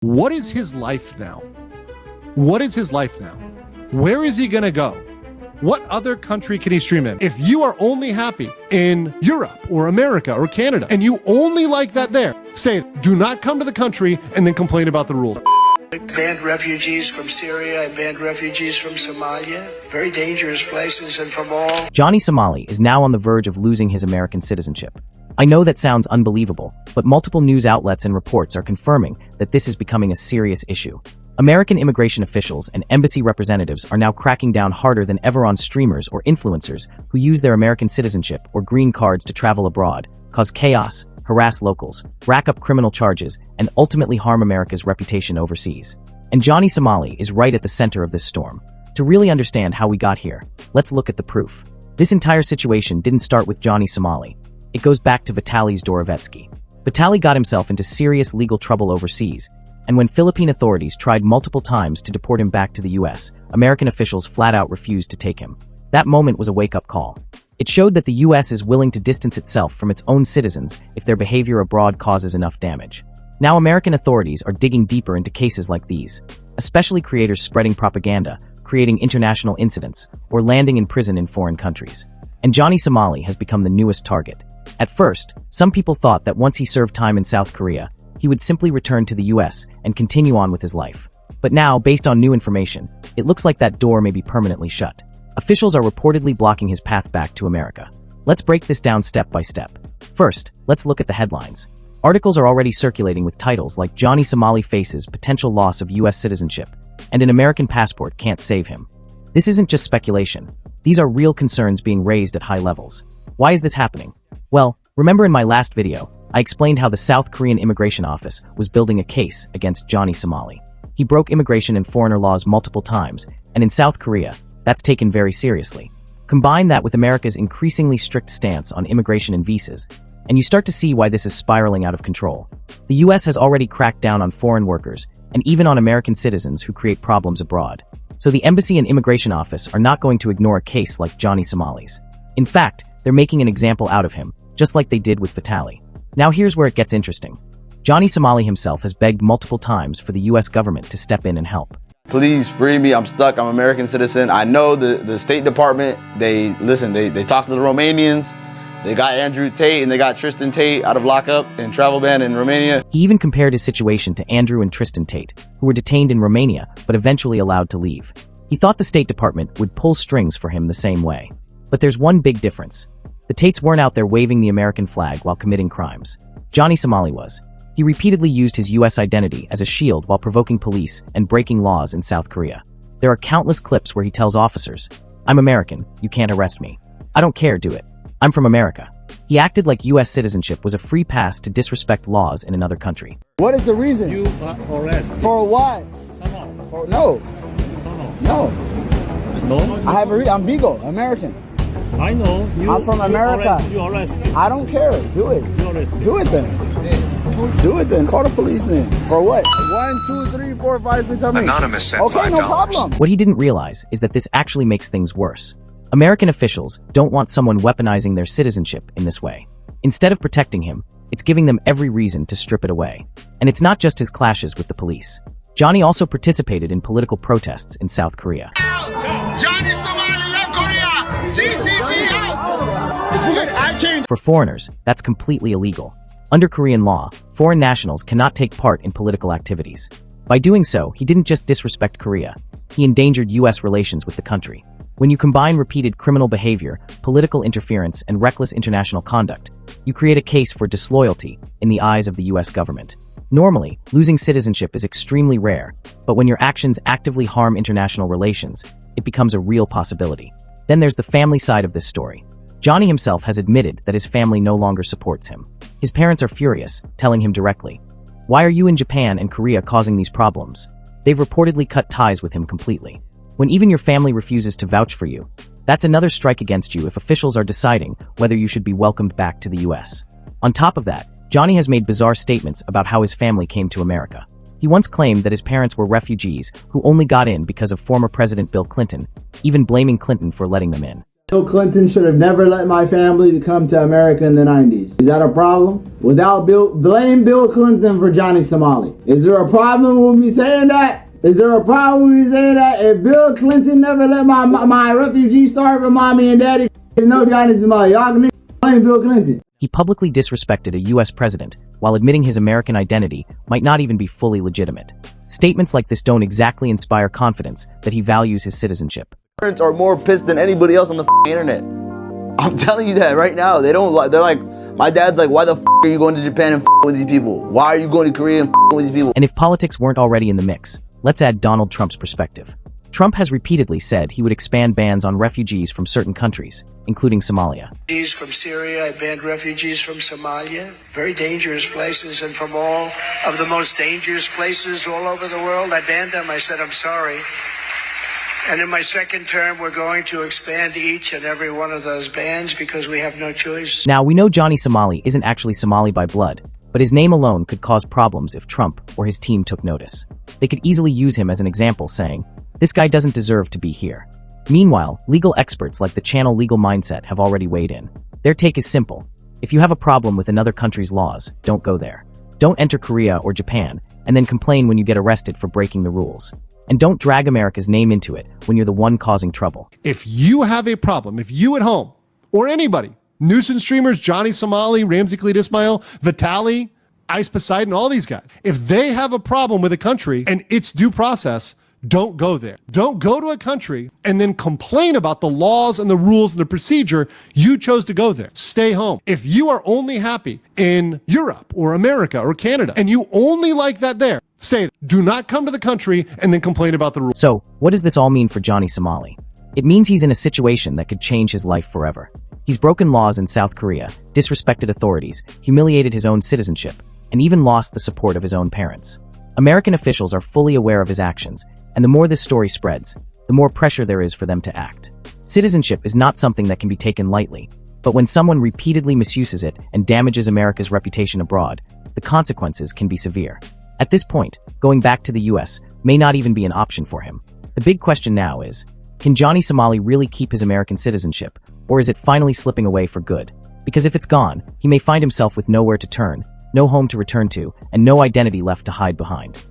What is his life now? What is his life now? Where is he going to go? What other country can he stream in? If you are only happy in Europe or America or Canada, and you only like that there, say, do not come to the country and then complain about the rules. I banned refugees from Syria, I banned refugees from Somalia, very dangerous places, and from all. Johnny Somali is now on the verge of losing his American citizenship. I know that sounds unbelievable, but multiple news outlets and reports are confirming that this is becoming a serious issue. American immigration officials and embassy representatives are now cracking down harder than ever on streamers or influencers who use their American citizenship or green cards to travel abroad, cause chaos, harass locals, rack up criminal charges, and ultimately harm America's reputation overseas. And Johnny Somali is right at the center of this storm. To really understand how we got here, let's look at the proof. This entire situation didn't start with Johnny Somali. It goes back to Vitaly Zdorovetsky. Vitaly got himself into serious legal trouble overseas, and when Philippine authorities tried multiple times to deport him back to the US, American officials flat out refused to take him. That moment was a wake-up call. It showed that the US is willing to distance itself from its own citizens if their behavior abroad causes enough damage. Now American authorities are digging deeper into cases like these, especially creators spreading propaganda, creating international incidents, or landing in prison in foreign countries. And Johnny Somali has become the newest target. At first, some people thought that once he served time in South Korea, he would simply return to the US and continue on with his life. But now, based on new information, it looks like that door may be permanently shut. Officials are reportedly blocking his path back to America. Let's break this down step by step. First, let's look at the headlines. Articles are already circulating with titles like Johnny Somali faces potential loss of US citizenship, and an American passport can't save him. This isn't just speculation. These are real concerns being raised at high levels. Why is this happening? Well, remember in my last video, I explained how the South Korean Immigration Office was building a case against Johnny Somali. He broke immigration and foreigner laws multiple times, and in South Korea, that's taken very seriously. Combine that with America's increasingly strict stance on immigration and visas, and you start to see why this is spiraling out of control. The US has already cracked down on foreign workers, and even on American citizens who create problems abroad. So the Embassy and Immigration Office are not going to ignore a case like Johnny Somali's. In fact, they're making an example out of him, just like they did with Vitaly. Now here's where it gets interesting. Johnny Somali himself has begged multiple times for the US government to step in and help. Please free me, I'm stuck, I'm an American citizen. I know the State Department, they talked to the Romanians, they got Andrew Tate and they got Tristan Tate out of lockup and travel ban in Romania. He even compared his situation to Andrew and Tristan Tate, who were detained in Romania but eventually allowed to leave. He thought the State Department would pull strings for him the same way. But there's one big difference. The Tates weren't out there waving the American flag while committing crimes. Johnny Somali was. He repeatedly used his US identity as a shield while provoking police and breaking laws in South Korea. There are countless clips where he tells officers, "I'm American, you can't arrest me. I don't care, do it. I'm from America." He acted like US citizenship was a free pass to disrespect laws in another country. What is the reason? You are arrested. For what? No. No. No? I have I'm legal, American. I know. I'm from America. You arrested. I don't care. Do it. You arrested. Do it then. Do it then. Call the police then. For what? 1, 2, 3, 4, 5, 6, 7. Anonymous sent Okay, $5. no problem. What he didn't realize is that this actually makes things worse. American officials don't want someone weaponizing their citizenship in this way. Instead of protecting him, it's giving them every reason to strip it away. And it's not just his clashes with the police. Johnny also participated in political protests in South Korea. Johnny Somali left Korea! CCP out! For foreigners, that's completely illegal. Under Korean law, foreign nationals cannot take part in political activities. By doing so, he didn't just disrespect Korea. He endangered US relations with the country. When you combine repeated criminal behavior, political interference, and reckless international conduct, you create a case for disloyalty in the eyes of the US government. Normally, losing citizenship is extremely rare, but when your actions actively harm international relations, it becomes a real possibility. Then there's the family side of this story. Johnny himself has admitted that his family no longer supports him. His parents are furious, telling him directly, "Why are you in Japan and Korea causing these problems?" They've reportedly cut ties with him completely. When even your family refuses to vouch for you, that's another strike against you if officials are deciding whether you should be welcomed back to the US. On top of that, Johnny has made bizarre statements about how his family came to America. He once claimed that his parents were refugees who only got in because of former President Bill Clinton, even blaming Clinton for letting them in. Bill Clinton should have never let my family come to America in the 90s. Is that a problem? Blame Bill Clinton for Johnny Somali. Is there a problem with me saying that? Is there a problem with me saying that? If Bill Clinton never let my refugees starve with mommy and daddy, no Johnny Somali. Y'all can blame Bill Clinton. He publicly disrespected a U.S. president while admitting his American identity might not even be fully legitimate. Statements like this don't exactly inspire confidence that he values his citizenship. Parents are more pissed than anybody else on the internet. I'm telling you that right now. They're like, my dad's like, why the are you going to Japan and with these people? Why are you going to Korea and with these people? And if politics weren't already in the mix, let's add Donald Trump's perspective. Trump has repeatedly said he would expand bans on refugees from certain countries, including Somalia. Refugees from Syria, I banned refugees from Somalia, very dangerous places, and from all of the most dangerous places all over the world, I banned them. I said, I'm sorry. And in my second term, we're going to expand each and every one of those bans because we have no choice. Now, we know Johnny Somali isn't actually Somali by blood, but his name alone could cause problems if Trump or his team took notice. They could easily use him as an example, saying, this guy doesn't deserve to be here. Meanwhile, legal experts like the channel Legal Mindset have already weighed in. Their take is simple. If you have a problem with another country's laws, don't go there. Don't enter Korea or Japan, and then complain when you get arrested for breaking the rules. And don't drag America's name into it when you're the one causing trouble. If you have a problem, if you at home, or anybody, nuisance streamers, Johnny Somali, Ramsey Khalid Ismail, Vitali, Ice Poseidon, all these guys, if they have a problem with a country and its due process, don't go there. Don't go to a country and then complain about the laws and the rules and the procedure you chose to go there. Stay home. If you are only happy in Europe or America or Canada and you only like that there, stay there. Do not come to the country and then complain about the rules. So, what does this all mean for Johnny Somali? It means he's in a situation that could change his life forever. He's broken laws in South Korea, disrespected authorities, humiliated his own citizenship, and even lost the support of his own parents. American officials are fully aware of his actions, and the more this story spreads, the more pressure there is for them to act. Citizenship is not something that can be taken lightly, but when someone repeatedly misuses it and damages America's reputation abroad, the consequences can be severe. At this point, going back to the US may not even be an option for him. The big question now is, can Johnny Somali really keep his American citizenship, or is it finally slipping away for good? Because if it's gone, he may find himself with nowhere to turn, no home to return to, and no identity left to hide behind.